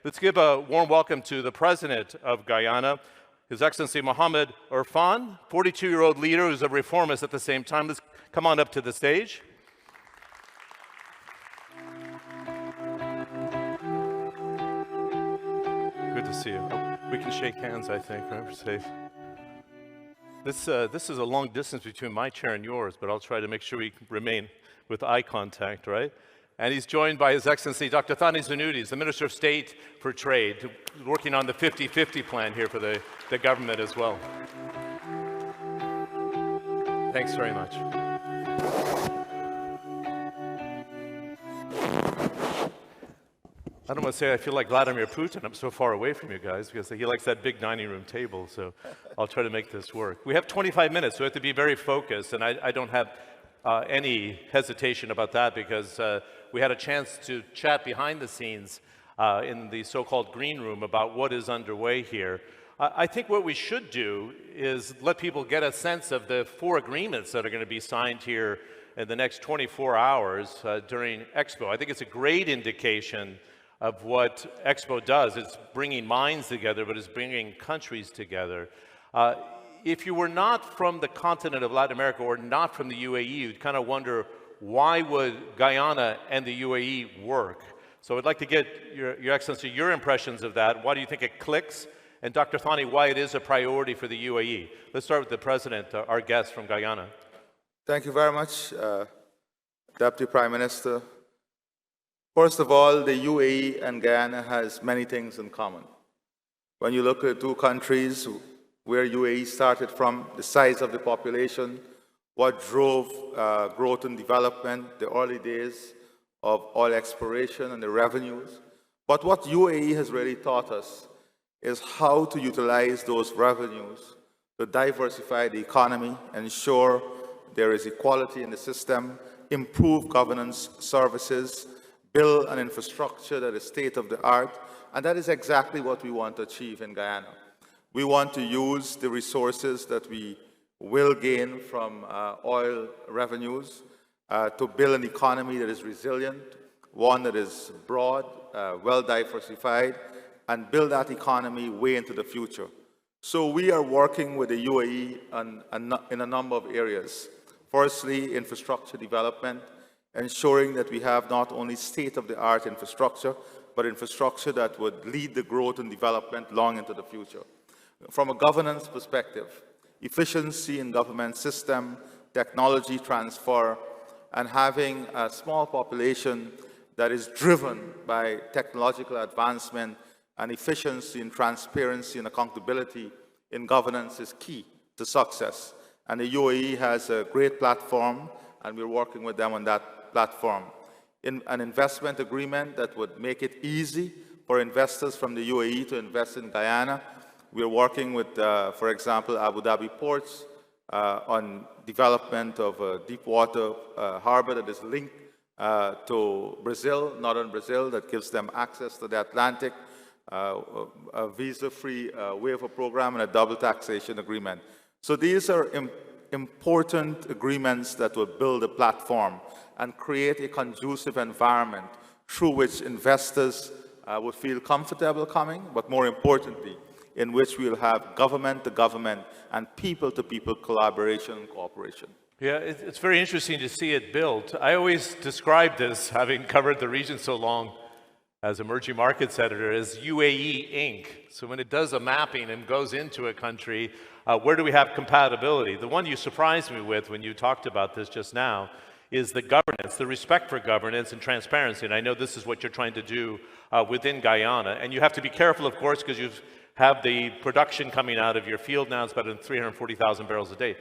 Let's give a warm welcome to the President of Guyana, His Excellency Mohamed Irfaan, 42-year-old leader who's a reformist at the same time. Let's come on up to the stage. Good to see you. We can shake hands, I think, right? We're safe. This is a long distance between my chair and yours, but I'll try to make sure we remain with eye contact, right? And he's joined by His Excellency Dr. Thani Zanutis, the Minister of State for Trade, working on the 50-50 plan here for the government as well. Thanks very much. I don't want to say I feel like Vladimir Putin. I'm so far away from you guys because he likes that big dining room table, so I'll try to make this work. We have 25 minutes, so we have to be very focused, and I don't have any hesitation about that because we had a chance to chat behind the scenes in the so-called green room about what is underway here. I think what we should do is let people get a sense of the 4 agreements that are going to be signed here in the next 24 hours during Expo. I think it's a great indication of what Expo does. It's bringing minds together, but it's bringing countries together. If you were not from the continent of Latin America or not from the UAE, you'd kind of wonder, why would Guyana and the UAE work? So I'd like to get Your Excellency, your impressions of that. Why do you think it clicks? And Dr. Thani, why it is a priority for the UAE? Let's start with the President, our guest from Guyana. Thank you very much, Deputy Prime Minister. First of all, the UAE and Guyana has many things in common. When you look at 2 countries where UAE started from, the size of the population, what drove growth and development, the early days of oil exploration and the revenues. But what UAE has really taught us is how to utilize those revenues to diversify the economy, ensure there is equality in the system, improve governance services, build an infrastructure that is state-of-the-art, and that is exactly what we want to achieve in Guyana. We want to use the resources that we will gain from oil revenues to build an economy that is resilient, one that is broad, well-diversified, and build that economy way into the future. So we are working with the UAE in a number of areas. Firstly, infrastructure development, ensuring that we have not only state-of-the-art infrastructure, but infrastructure that would lead the growth and development long into the future. From a governance perspective, efficiency in government system, technology transfer, and having a small population that is driven by technological advancement and efficiency and transparency and accountability in governance is key to success. And the UAE has a great platform, and we're working with them on that platform. In an investment agreement that would make it easy for investors from the UAE to invest in Guyana. We're working with, for example, Abu Dhabi ports on development of a deep water harbor that is linked to Brazil, northern Brazil, that gives them access to the Atlantic, a visa-free waiver program, and a double taxation agreement. So these are important agreements that will build a platform and create a conducive environment through which investors would feel comfortable coming, but more importantly, in which we'll have government-to-government and people-to-people collaboration and cooperation. Yeah, it's very interesting to see it built. I always describe this, having covered the region so long as emerging markets editor, as UAE Inc. So when it does a mapping and goes into a country, where do we have compatibility? The one you surprised me with when you talked about this just now is the governance, the respect for governance and transparency. And I know this is what you're trying to do within Guyana. And you have to be careful, of course, because you have the production coming out of your field now. It's about 340,000 barrels a day.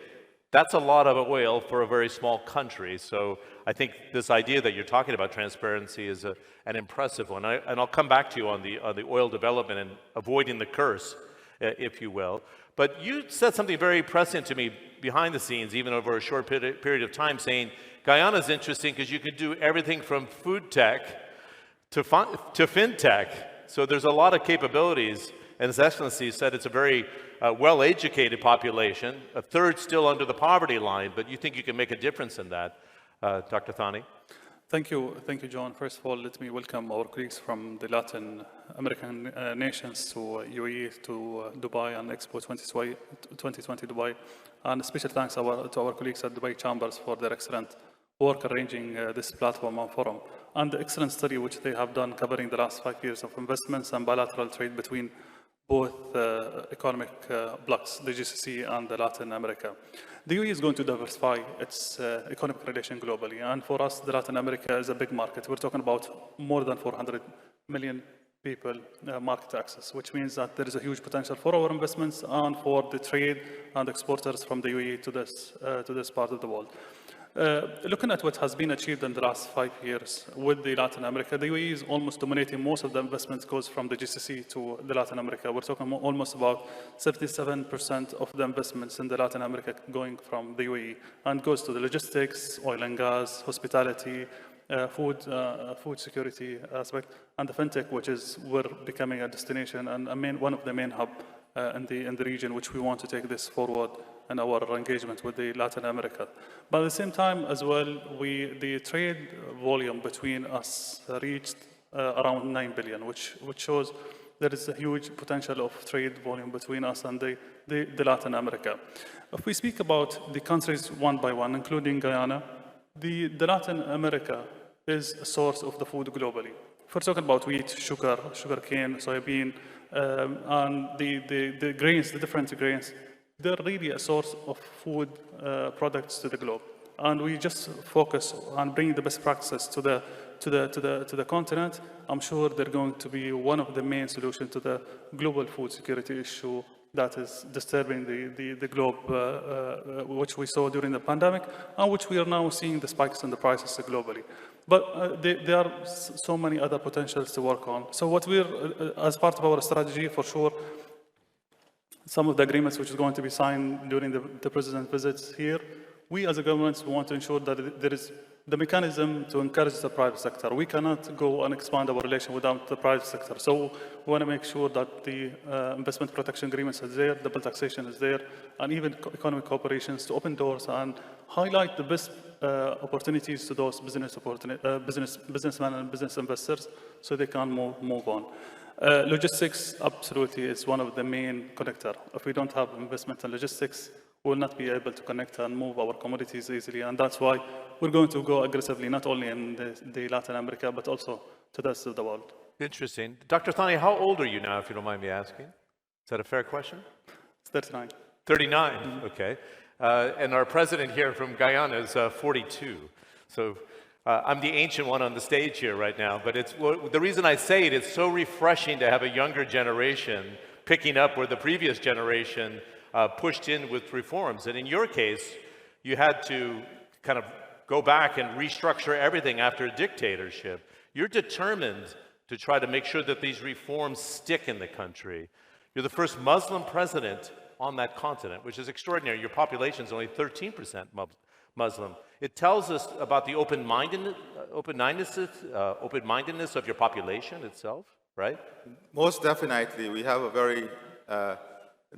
That's a lot of oil for a very small country. So I think this idea that you're talking about transparency is an impressive one. And I'll come back to you on the oil development and avoiding the curse, if you will. But you said something very prescient to me behind the scenes, even over a short period of time, saying Guyana is interesting because you could do everything from food tech to fintech. So there's a lot of capabilities. And His Excellency said it's a very well-educated population, a third still under the poverty line, but you think you can make a difference in that, Dr. Thani? Thank you, John. First of all, let me welcome our colleagues from the Latin American nations to UAE, to Dubai and Expo 2020 Dubai. And special thanks to our colleagues at Dubai Chambers for their excellent work arranging this platform and forum, and the excellent study which they have done covering the last 5 years of investments and bilateral trade between both economic blocs, the GCC and the Latin America. The UAE is going to diversify its economic relation globally, and for us, the Latin America is a big market. We're talking about more than 400 million people market access, which means that there is a huge potential for our investments and for the trade and exporters from the UAE to this part of the world. Looking at what has been achieved in the last 5 years with the Latin America, the UAE is almost dominating. Most of the investment goes from the GCC to the Latin America. We're talking almost about 77% of the investments in the Latin America going from the UAE and goes to the logistics, oil and gas, hospitality, food security aspect, and the fintech, which is we're becoming a destination and one of the main hub in the region, which we want to take this forward in our engagement with the Latin America. But at the same time as well, the trade volume between us reached around 9 billion, which shows there is a huge potential of trade volume between us and the Latin America. If we speak about the countries one by one, including Guyana, the Latin America is a source of the food globally. If we're talking about wheat, sugarcane, soybean, and the grains, the different grains, they're really a source of food products to the globe. And we just focus on bringing the best practices to the continent. I'm sure they're going to be one of the main solutions to the global food security issue that is disturbing the globe, which we saw during the pandemic, and which we are now seeing the spikes in the prices globally. But there are so many other potentials to work on. So what as part of our strategy, for sure, some of the agreements which is going to be signed during the president's visits here, we as a government want to ensure that there is the mechanism to encourage the private sector. We cannot go and expand our relation without the private sector. So we want to make sure that the investment protection agreements is there, double taxation is there, and even economic cooperations to open doors and highlight the best opportunities to those businessmen and business investors so they can move on. Logistics, absolutely, is one of the main connector. If we don't have investment in logistics, we will not be able to connect and move our commodities easily. And that's why we're going to go aggressively, not only in the Latin America, but also to the rest of the world. Interesting. Dr. Thani, how old are you now, if you don't mind me asking? Is that a fair question? It's 39. 39, okay. And our president here from Guyana is 42. So I'm the ancient one on the stage here right now, but the reason I say it, it's so refreshing to have a younger generation picking up where the previous generation pushed in with reforms. And in your case, you had to kind of go back and restructure everything after a dictatorship. You're determined to try to make sure that these reforms stick in the country. You're the first Muslim president on that continent, which is extraordinary. Your population is only 13% Muslim. It tells us about the open-mindedness of your population itself, right? Most definitely. We have a very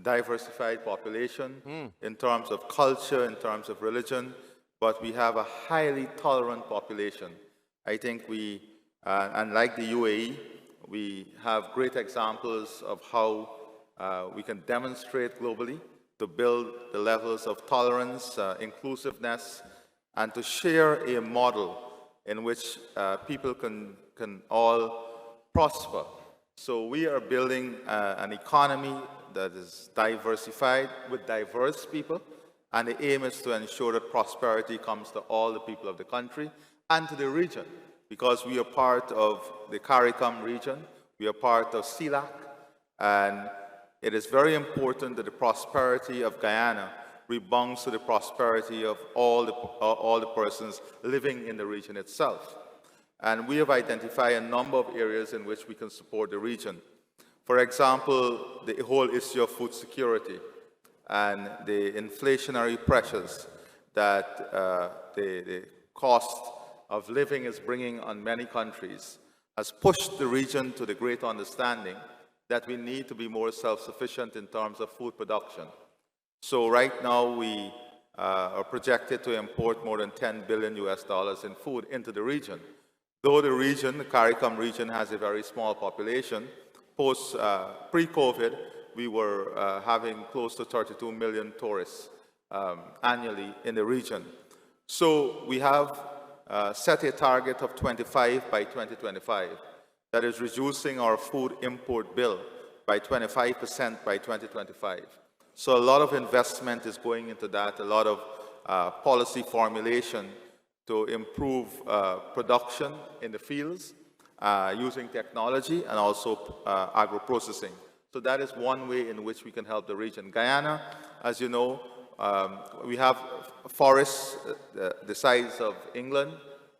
diversified population in terms of culture, in terms of religion, but we have a highly tolerant population. I think unlike the UAE, we have great examples of how we can demonstrate globally to build the levels of tolerance, inclusiveness, and to share a model in which people can all prosper. So we are building an economy that is diversified with diverse people, and the aim is to ensure that prosperity comes to all the people of the country and to the region, because we are part of the CARICOM region, we are part of CELAC, and it is very important that the prosperity of Guyana rebounds to the prosperity of all the persons living in the region itself. And we have identified a number of areas in which we can support the region. For example, the whole issue of food security and the inflationary pressures that the cost of living is bringing on many countries has pushed the region to the great understanding that we need to be more self-sufficient in terms of food production. So right now we are projected to import more than $10 billion in food into the region. Though the region, the CARICOM region, has a very small population, pre-COVID, we were having close to 32 million tourists annually in the region. So we have set a target of 25 by 2025. That is reducing our food import bill by 25% by 2025. So a lot of investment is going into that, a lot of policy formulation to improve production in the fields using technology and also agro-processing. So that is one way in which we can help the region. Guyana, as you know, we have forests the size of England,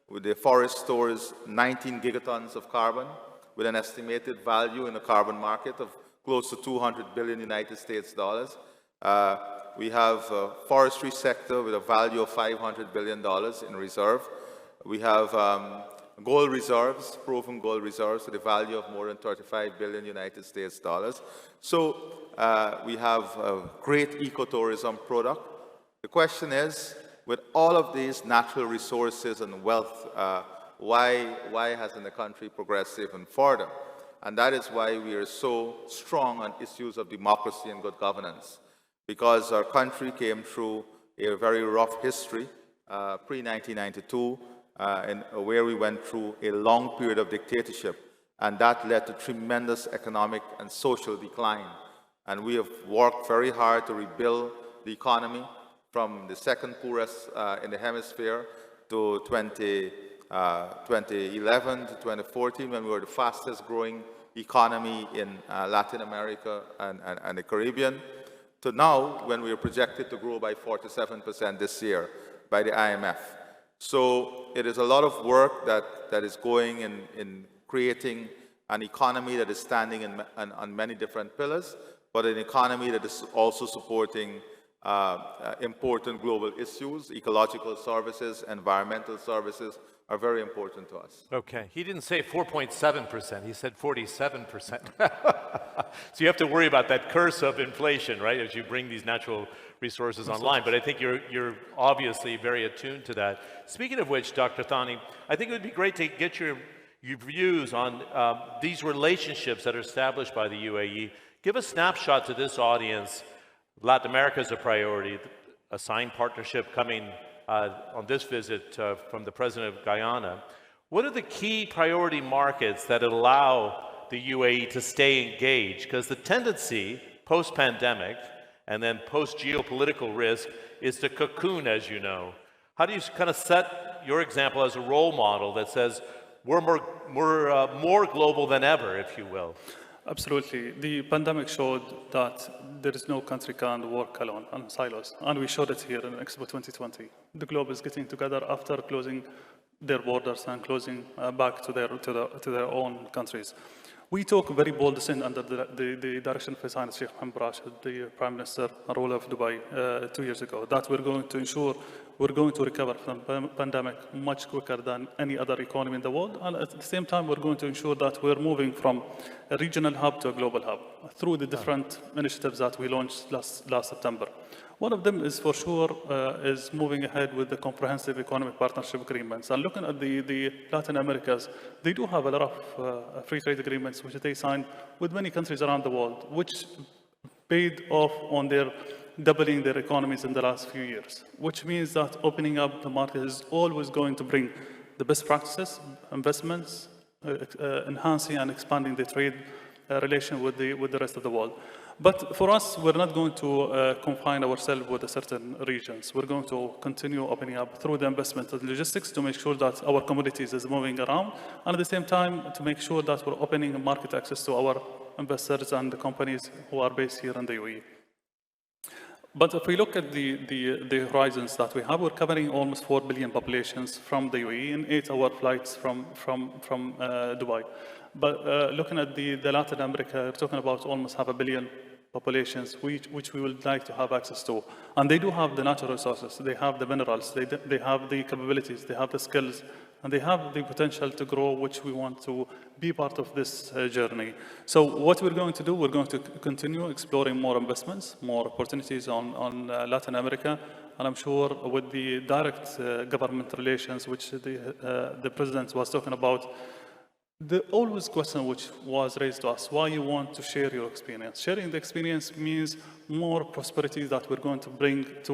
with the forest stores 19 gigatons of carbon, with an estimated value in the carbon market of close to 200 billion United States dollars. We have a forestry sector with a value of $500 billion in reserve. We have gold reserves, proven gold reserves, with a value of more than 35 billion United States dollars. So we have a great ecotourism product. The question is, with all of these natural resources and wealth, why hasn't the country progressed even further? And that is why we are so strong on issues of democracy and good governance. Because our country came through a very rough history, pre-1992, where we went through a long period of dictatorship, and that led to tremendous economic and social decline. And we have worked very hard to rebuild the economy from the second poorest in the hemisphere to 2011 to 2014, when we were the fastest growing economy in Latin America and the Caribbean, to now, when we are projected to grow by 47% this year by the IMF. So it is a lot of work that is going in creating an economy that is standing on many different pillars, but an economy that is also supporting important global issues. Ecological services, environmental services are very important to us. Okay, he didn't say 4.7%, he said 47%. So you have to worry about that curse of inflation, right, as you bring these natural resources online. But I think you're obviously very attuned to that. Speaking of which, Dr. Thani, I think it would be great to get your views on these relationships that are established by the UAE. Give a snapshot to this audience. Latin America is a priority, a signed partnership coming on this visit from the president of Guyana. What are the key priority markets that allow the UAE to stay engaged? Because the tendency post-pandemic and then post-geopolitical risk is to cocoon, as you know. How do you kind of set your example as a role model that says we're more global than ever, if you will? Absolutely. The pandemic showed that there is no country can work alone on silos, and we showed it here in Expo 2020. The globe is getting together after closing their borders and closing back to their own countries. We took a very bold decision under the direction of His Highness Sheikh Mohammed Rashid, the Prime Minister and ruler of Dubai 2 years ago, that we're going to ensure we're going to recover from the pandemic much quicker than any other economy in the world. And at the same time, we're going to ensure that we're moving from a regional hub to a global hub through the different initiatives that we launched last September. One of them is for sure is moving ahead with the comprehensive economic partnership agreements. And looking at the Latin Americas, they do have a lot of free trade agreements which they signed with many countries around the world, which paid off on their doubling their economies in the last few years, which means that opening up the market is always going to bring the best practices, investments, enhancing and expanding the trade relation with the rest of the world. But for us, we're not going to confine ourselves with certain regions. We're going to continue opening up through the investment and logistics to make sure that our commodities is moving around, and at the same time to make sure that we're opening market access to our investors and the companies who are based here in the UAE. But if we look at the horizons that we have, we're covering almost 4 billion populations from the UAE in 8-hour flights from Dubai. But looking at the Latin America, we're talking about almost 500 million populations, which we would like to have access to. And they do have the natural resources, they have the minerals, they have the capabilities, they have the skills, and they have the potential to grow, which we want to be part of this journey. So what we're going to do, we're going to continue exploring more investments, more opportunities on Latin America, And I'm sure with the direct government relations, which the president was talking about, the always question which was raised to us, why you want to share your experience? Sharing the experience means more prosperity that we're going to bring to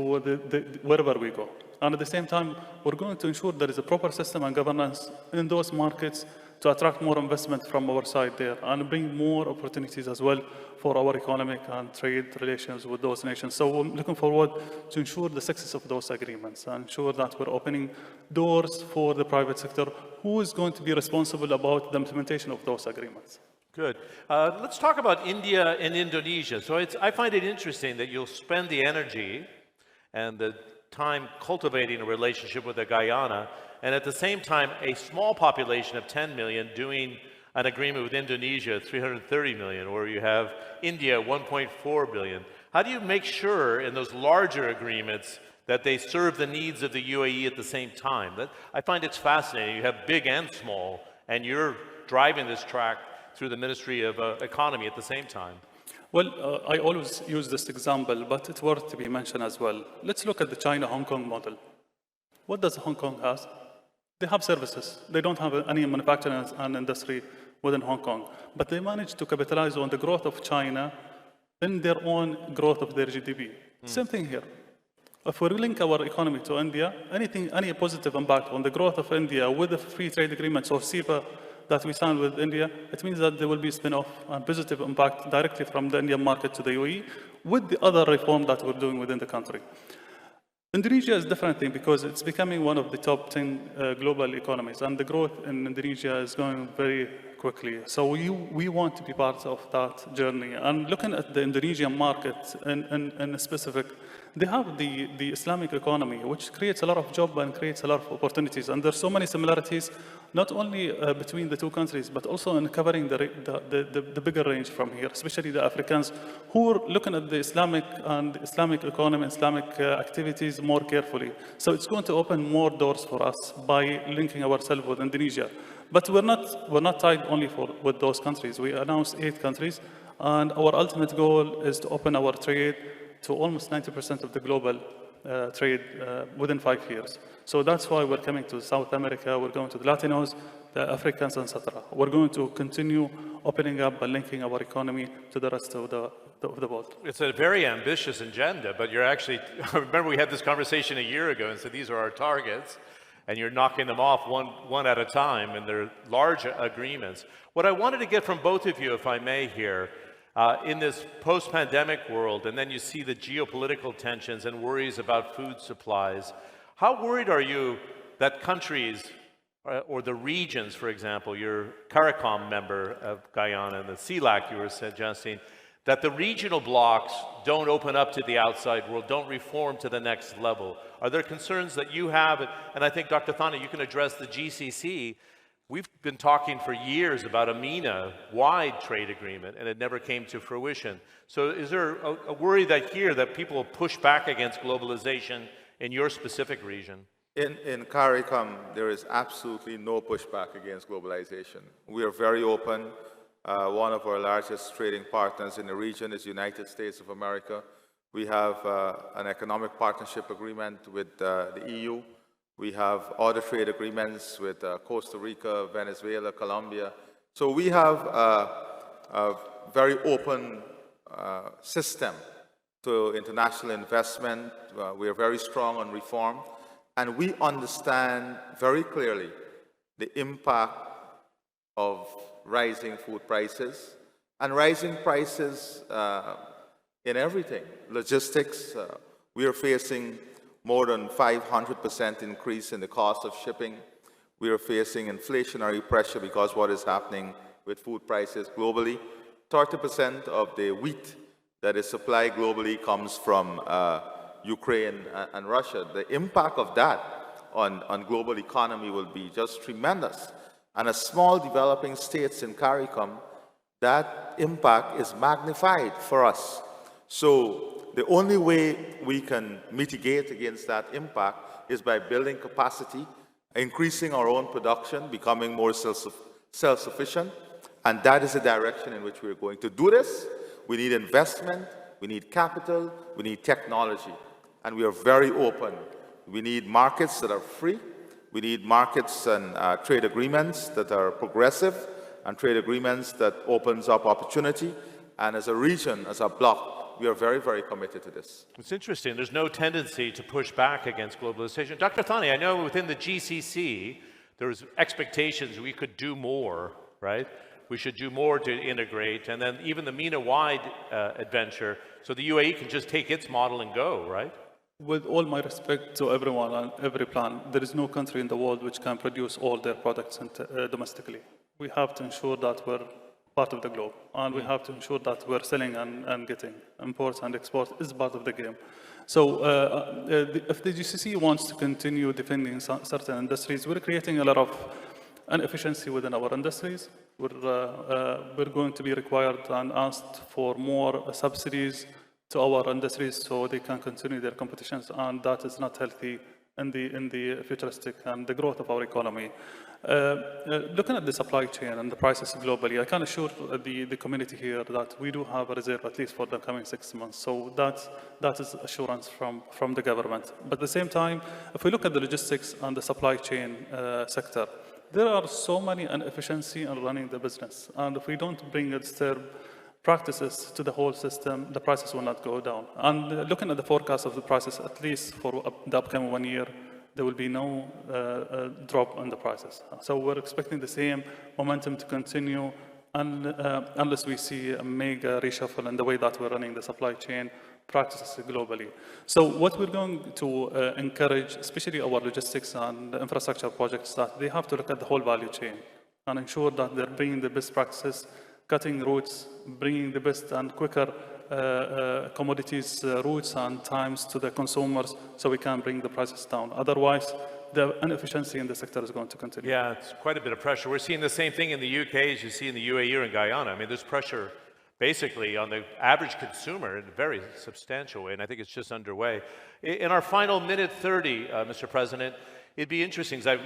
wherever we go. And at the same time, we're going to ensure there is a proper system and governance in those markets to attract more investment from our side there and bring more opportunities as well for our economic and trade relations with those nations. So I'm looking forward to ensure the success of those agreements and ensure that we're opening doors for the private sector who is going to be responsible about the implementation of those agreements. Good. Let's talk about India and Indonesia. So I find it interesting that you'll spend the energy and the time cultivating a relationship with the Guyana, and at the same time, a small population of 10 million doing an agreement with Indonesia, 330 million, where you have India, 1.4 billion. How do you make sure in those larger agreements that they serve the needs of the UAE at the same time? I find it's fascinating. You have big and small, and you're driving this track through the Ministry of Economy at the same time. Well, I always use this example, but it's worth to be mentioned as well. Let's look at the China-Hong Kong model. What does Hong Kong have? They have services. They don't have any manufacturing and industry within Hong Kong, but they managed to capitalize on the growth of China in their own growth of their GDP. Same thing here. If we link our economy to India, any positive impact on the growth of India with the free trade agreements or CEPA that we signed with India, it means that there will be spin-off and positive impact directly from the Indian market to the UAE with the other reform that we're doing within the country. Indonesia is a different thing because it's becoming one of the top 10 global economies, and the growth in Indonesia is going very quickly. So we want to be part of that journey. And looking at the Indonesian market in specific, they have the Islamic economy, which creates a lot of jobs and creates a lot of opportunities. And there's so many similarities, not only between the two countries, but also in covering the bigger range from here, especially the Africans who are looking at the Islamic economy, Islamic activities more carefully. So it's going to open more doors for us by linking ourselves with Indonesia. But we're not tied only with those countries. We announced 8 countries, and our ultimate goal is to open our trade to almost 90% of the global trade within 5 years. So that's why we're coming to South America, we're going to the Latinos, the Africans, etc. We're going to continue opening up and linking our economy to the rest of the world. It's a very ambitious agenda, but you're actually, I remember we had this conversation a year ago and said these are our targets, and you're knocking them off one at a time, and they're large agreements. What I wanted to get from both of you, if I may here, in this post-pandemic world, and then you see the geopolitical tensions and worries about food supplies, how worried are you that countries or the regions, for example, your CARICOM member of Guyana and the CELAC you were suggesting, that the regional blocs don't open up to the outside world, don't reform to the next level? Are there concerns that you have? And I think, Dr. Thana, you can address the GCC. We've been talking for years about a MENA-wide trade agreement, and it never came to fruition. So is there a worry that here that people will push back against globalization in your specific region? In CARICOM, there is absolutely no pushback against globalization. We are very open. One of our largest trading partners in the region is United States of America. We have an economic partnership agreement with the EU. We have other trade agreements with Costa Rica, Venezuela, Colombia. So we have a very open system to international investment. We are very strong on reform. And we understand very clearly the impact of rising food prices and rising prices in everything. Logistics, we are facing more than 500% increase in the cost of shipping. We are facing inflationary pressure because what is happening with food prices globally. 30% of the wheat that is supplied globally comes from Ukraine and Russia. The impact of that on global economy will be just tremendous. And as small developing states in CARICOM, that impact is magnified for us. So the only way we can mitigate against that impact is by building capacity, increasing our own production, becoming more self-sufficient, and that is the direction in which we're going. To do this, we need investment, we need capital, we need technology. and we are very open. We need markets that are free. We need markets and trade agreements that are progressive and trade agreements that opens up opportunity. And as a region, as a bloc, we are very, very committed to this. It's interesting. There's no tendency to push back against globalization. Dr. Thani, I know within the GCC, there's expectations we could do more, right? We should do more to integrate. And then even the MENA-wide adventure, so the UAE can just take its model and go, right? With all my respect to everyone and every plan, there is no country in the world which can produce all their products domestically. We have to ensure that we're part of the globe, and we have to ensure that we're selling and getting. Imports and exports is part of the game. So if the GCC wants to continue defending certain industries, we're creating a lot of inefficiency within our industries. We're going to be required and asked for more subsidies to our industries so they can continue their competitions, and that is not healthy in the futuristic and the growth of our economy. Looking at the supply chain and the prices globally, I can assure the community here that we do have a reserve at least for the coming 6 months. So that is assurance from the government. But at the same time, if we look at the logistics and the supply chain sector, there are so many inefficiencies in running the business. And if we don't bring a disturb practices to the whole system, the prices will not go down. And looking at the forecast of the prices, at least for the upcoming 1 year, there will be no drop in the prices. So we're expecting the same momentum to continue unless we see a mega reshuffle in the way that we're running the supply chain practices globally. So what we're going to encourage, especially our logistics and infrastructure projects, that they have to look at the whole value chain and ensure that they're bringing the best practices, cutting routes, bringing the best and quicker commodities routes and times to the consumers so we can bring the prices down. Otherwise, the inefficiency in the sector is going to continue. Yeah, it's quite a bit of pressure. We're seeing the same thing in the UK as you see in the UAE or in Guyana. I mean, there's pressure basically on the average consumer in a very substantial way, and I think it's just underway. In our final minute 30, Mr. President, it'd be interesting because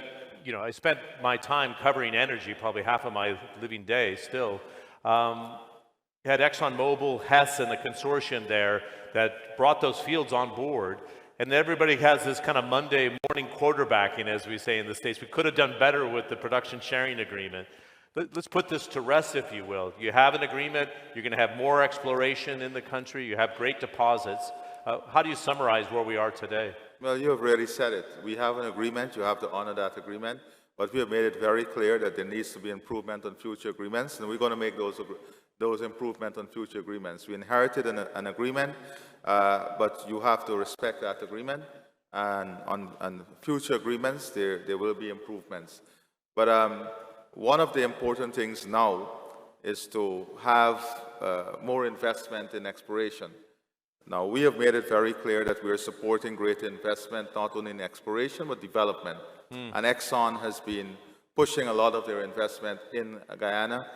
I spent my time covering energy, probably half of my living day still. You had ExxonMobil, Hess, and the consortium there that brought those fields on board. And everybody has this kind of Monday morning quarterbacking, as we say in the States. We could have done better with the production sharing agreement. Let's put this to rest, if you will. You have an agreement. You're going to have more exploration in the country. You have great deposits. How do you summarize where we are today? Well, you have already said it. We have an agreement. You have to honor that agreement. But we have made it very clear that there needs to be improvement on future agreements, and we're going to make those improvements on future agreements. We inherited an agreement, but you have to respect that agreement. And on future agreements, there will be improvements. But one of the important things now is to have more investment in exploration. Now, we have made it very clear that we are supporting greater investment, not only in exploration, but development. And Exxon has been pushing a lot of their investment in Guyana.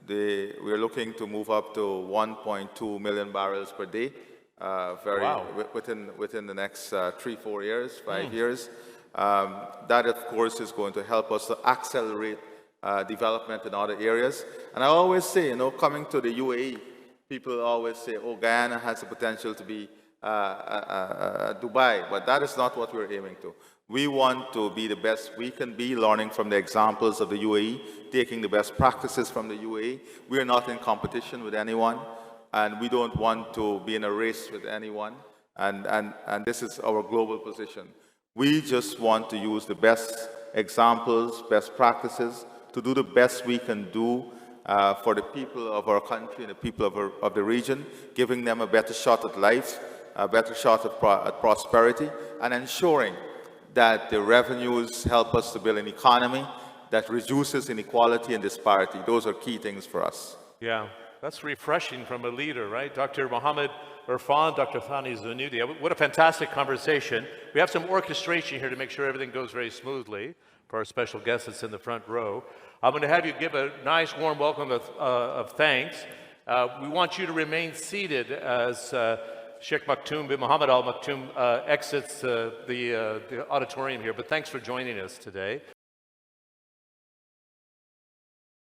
We are looking to move up to 1.2 million barrels per day within the next 3-4 years, 5 years. That, of course, is going to help us to accelerate development in other areas. And I always say, coming to the UAE, people always say, oh, Guyana has the potential to be Dubai, but that is not what we're aiming to. We want to be the best we can be, learning from the examples of the UAE, taking the best practices from the UAE. We are not in competition with anyone, and we don't want to be in a race with anyone, and this is our global position. We just want to use the best examples, best practices, to do the best we can do for the people of our country and the people of the region, giving them a better shot at life, a better shot at prosperity, and ensuring that the revenues help us to build an economy that reduces inequality and disparity. Those are key things for us. Yeah, that's refreshing from a leader, right? Dr. Mohammed Irfaan, Dr. Thani Zanudi. What a fantastic conversation. We have some orchestration here to make sure everything goes very smoothly for our special guest that's in the front row. I'm going to have you give a nice warm welcome of thanks. We want you to remain seated as Sheikh Maktoum bin Mohammed Al Maktoum exits the auditorium here, but thanks for joining us today.